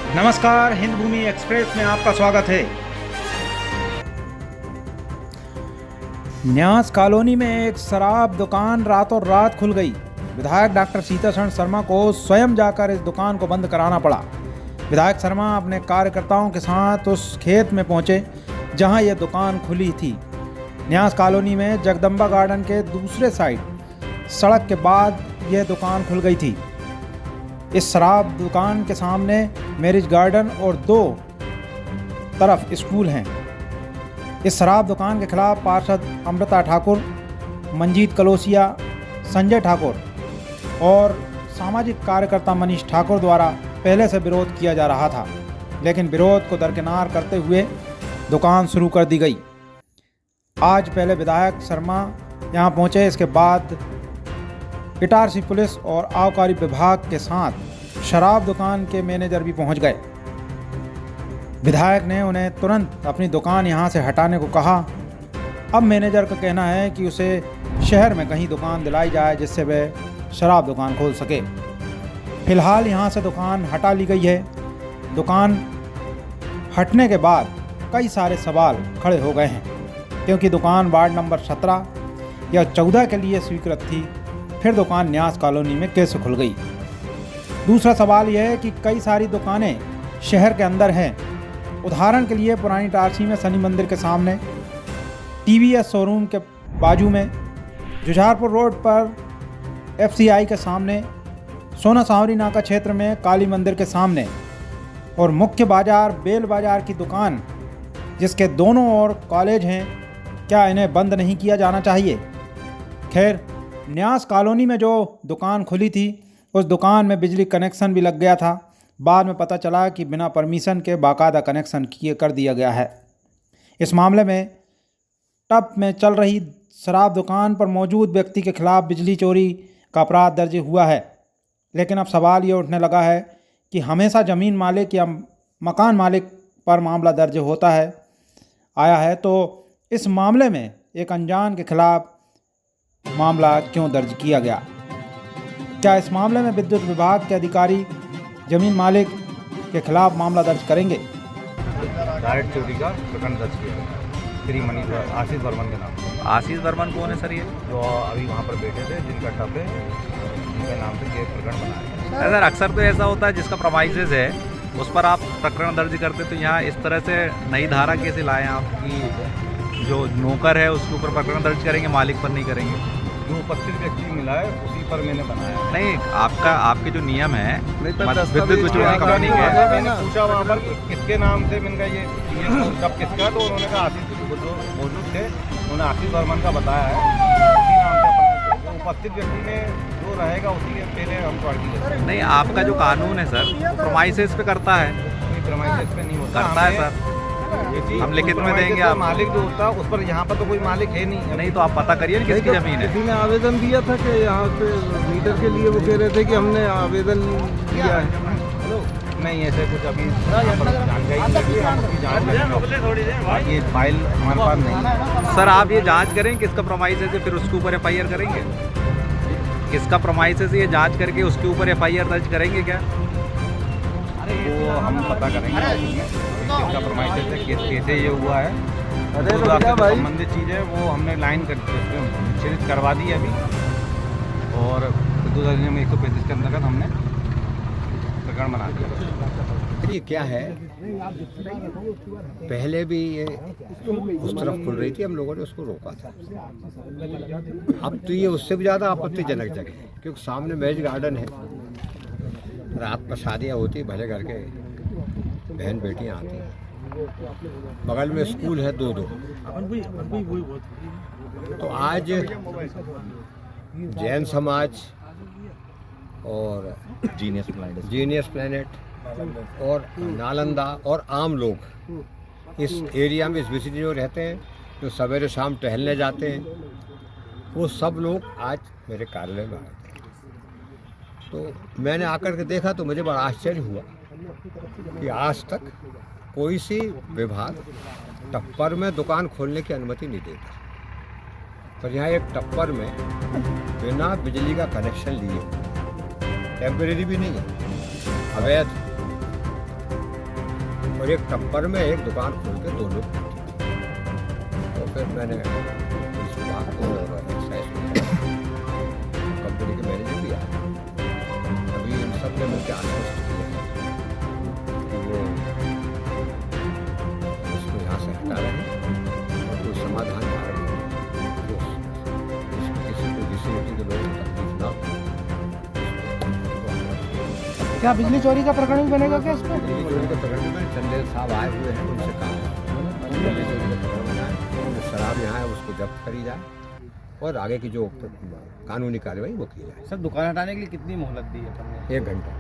नमस्कार, हिंद भूमि एक्सप्रेस में आपका स्वागत है। न्यास कॉलोनी में एक शराब दुकान रातों रात खुल गई। विधायक डॉक्टर सीताशरण शर्मा को स्वयं जाकर इस दुकान को बंद कराना पड़ा। विधायक शर्मा अपने कार्यकर्ताओं के साथ उस खेत में पहुंचे जहां यह दुकान खुली थी। न्यास कॉलोनी में जगदम्बा गार्डन के दूसरे साइड सड़क के बाद यह दुकान खुल गई थी। इस शराब दुकान के सामने मैरिज गार्डन और दो तरफ स्कूल हैं। इस शराब दुकान के खिलाफ पार्षद अमृता ठाकुर, मंजीत कलोसिया, संजय ठाकुर और सामाजिक कार्यकर्ता मनीष ठाकुर द्वारा पहले से विरोध किया जा रहा था, लेकिन विरोध को दरकिनार करते हुए दुकान शुरू कर दी गई। आज पहले विधायक शर्मा यहां पहुंचे, इसके बाद इटारसी पुलिस और आबकारी विभाग के साथ शराब दुकान के मैनेजर भी पहुंच गए। विधायक ने उन्हें तुरंत अपनी दुकान यहां से हटाने को कहा। अब मैनेजर का कहना है कि उसे शहर में कहीं दुकान दिलाई जाए जिससे वह शराब दुकान खोल सके। फिलहाल यहां से दुकान हटा ली गई है। दुकान हटने के बाद कई सारे सवाल खड़े हो गए हैं, क्योंकि दुकान वार्ड नंबर 17 या 14 के लिए स्वीकृत थी, फिर दुकान न्यास कॉलोनी में कैसे खुल गई। दूसरा सवाल यह है कि कई सारी दुकानें शहर के अंदर हैं। उदाहरण के लिए पुरानी इटारसी में शनि मंदिर के सामने, टीवीएस शोरूम के बाजू में, जुझारपुर रोड पर एफसीआई के सामने, सोना सांवरी नाका क्षेत्र में काली मंदिर के सामने और मुख्य बाजार बेल बाजार की दुकान जिसके दोनों ओर कॉलेज हैं, क्या इन्हें बंद नहीं किया जाना चाहिए? खैर, न्यास कॉलोनी में जो दुकान खुली थी उस दुकान में बिजली कनेक्शन भी लग गया था। बाद में पता चला कि बिना परमिशन के बाकायदा कनेक्शन कर दिया गया है। इस मामले में टप में चल रही शराब दुकान पर मौजूद व्यक्ति के खिलाफ बिजली चोरी का अपराध दर्ज हुआ है। लेकिन अब सवाल ये उठने लगा है कि हमेशा ज़मीन मालिक या मकान मालिक पर मामला दर्ज होता है आया है, तो इस मामले में एक अनजान के खिलाफ मामला क्यों दर्ज किया गया? क्या इस मामले में विद्युत विभाग के अधिकारी जमीन मालिक के खिलाफ मामला दर्ज करेंगे? डायरेक्ट चोरी का प्रकरण दर्ज किया गया श्री मनीष आशीष वर्मन के नाम। आशीष वर्मन कौन है सर? ये जो अभी वहाँ पर बैठे थे, जिनका टप है, उनके नाम से केस प्रकरण बनाया है। सर अक्सर तो ऐसा होता है जिसका प्रोमाइसेस है उस पर आप प्रकरण दर्ज करते, तो यहाँ इस तरह से नई धारा कैसे लाएं आप कि जो नौकर है उसके ऊपर प्रकरण दर्ज करेंगे, मालिक पर नहीं करेंगे? जो उपस्थित व्यक्ति मिला है उसी पर मैंने बनाया। नहीं, आपके जो नियम है विद्युत वितरण कंपनी के, मैंने पूछा वहाँ पर कि किसके नाम से, मैंने कहा ये टप किसका, तो उन्होंने कहा आशीष जो मौजूद थे उन्होंने आशीष वर्मन का बताया है। उसी नाम से उपस्थित व्यक्ति में जो रहेगा उसी के पहले हम पार्टी। नहीं, आपका जो कानून है सर प्रोमाइसेस पे करता है, प्रोमाइसेस पे नहीं होता, करता है सर। हम लिखित में देंगे आप। मालिक जो होता है उस पर, यहाँ पर तो कोई मालिक है नहीं। तो आप पता करिए किसकी जमीन है। किसी ने आवेदन दिया था कि यहाँ पे मीटर के लिए वो कह रहे थे कि हमने आवेदन दिया है। नहीं, ऐसे कुछ अभी जानकारी ये फाइल हमारे पास नहीं है। सर आप ये जांच करें किसका प्रोमाइसेस है, फिर उसके ऊपर एफआईआर करेंगे। किसका प्रोमाइसेस है ये जांच करके उसके ऊपर एफआईआर दर्ज करेंगे क्या? वो हम पता करेंगे किसका प्रमाणित है, कैसे ये हुआ है। अरे जो आपसे संबंधित चीज़ है वो हमने लाइन निश्चित करवा दी है अभी, और 135 के अंतर्गत हमने प्रकरण बना दिया। ये क्या है, पहले भी ये उस तरफ खुल रही थी, हम लोगों ने उसको रोका था। अब तो ये उससे भी ज़्यादा आपत्तिजनक जगह है, क्योंकि सामने मैरिज गार्डन है, रात पर शादियाँ होती, भले घर के बहन बेटियाँ आती हैं, बगल में स्कूल है दो। तो आज जैन समाज और जीनियस प्लैनेट और नालंदा और आम लोग इस एरिया में, इस विसिटी जो रहते हैं, जो सवेरे शाम टहलने जाते हैं, वो सब लोग आज मेरे कार्यालय में आए थे। तो मैंने आकर के देखा तो मुझे बड़ा आश्चर्य हुआ कि आज तक कोई सी विभाग टप्पर में दुकान खोलने की अनुमति नहीं देता, पर यहाँ एक टप्पर में बिना बिजली का कनेक्शन लिए, टेम्परेरी भी नहीं है, अवैध और एक टप्पर में एक दुकान खोल के 2 लोग बैठे थे। तो फिर मैंने पुलिस विभाग को और एक्साइज कंपनी के मैनेजर भी आए। अभी इन सब ने मिलकर आश्वस्त किया कि वो इसको यहाँ से हटा रहे हैं और कोई समाधान मार्ग नहीं जो किसी को विसिनिटी के लोगों को तकलीफ ना हो। क्या बिजली चोरी का प्रकरण भी बनेगा क्या इस पर? बिजली चोरी के प्रकरण में चंदेल साहब आए हुए हैं, उनसे कहा है बिजली चोरी का प्रकरण बनाए, जो शराब यहाँ है उसको जब्त करी जाए और आगे की जो कानूनी कार्रवाई वो की जाए। सर दुकान हटाने के लिए कितनी मोहलत दी है? 1 घंटा।